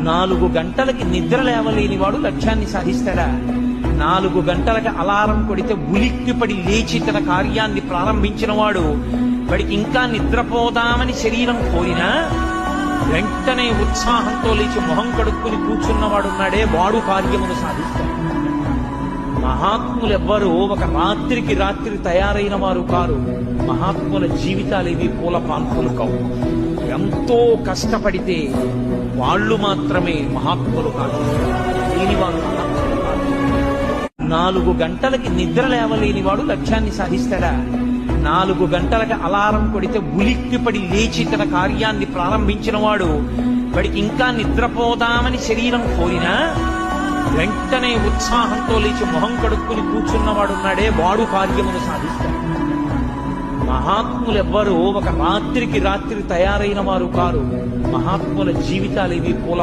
4 గంటలకి నిద్ర లేవలేని వాడు లక్ష్యాన్ని సాధిస్తాడా? 4 గంటలకి అలారం కొడితే ఉలిక్కిపడి లేచి తన కార్యాన్ని ప్రారంభించిన వాడు వాడికి ఇంకా నిద్రపోదామని శరీరం కోరినా వెంటనే ఉత్సాహంతో లేచి మొహం కడుక్కుని కూర్చున్నవాడున్నాడే వాడు కార్యమును సాధిస్తాడు. మహాత్ములెవ్వరూ ఒక రాత్రికి రాత్రి తయారైన వారు కారు. మహాత్ముల జీవితాలేవి పూల పాన్పులు కావు. ఎంతో కష్టపడితే వాళ్ళు మాత్రమే మహాత్ములు కాదు. దీని వాళ్ళు మహాత్ములు కాదు. 4 గంటలకి నిద్ర లేవలేని వాడు లక్ష్యాన్ని సాధిస్తాడా? 4 గంటలకి అలారం కొడితే ఉలిక్కిపడి లేచి తన కార్యాన్ని ప్రారంభించిన వాడు వాడికి ఇంకా నిద్రపోదామని శరీరం కోరినా వెంటనే ఉత్సాహంతో లేచి మొహం కడుక్కుని కూర్చున్నవాడున్నాడే వాడు కార్యమును సాధిస్తాడు. మహాత్ములెవ్వరూ ఒక రాత్రికి రాత్రి తయారైన వారు కారు. మహాత్ముల జీవితాలేవి పూల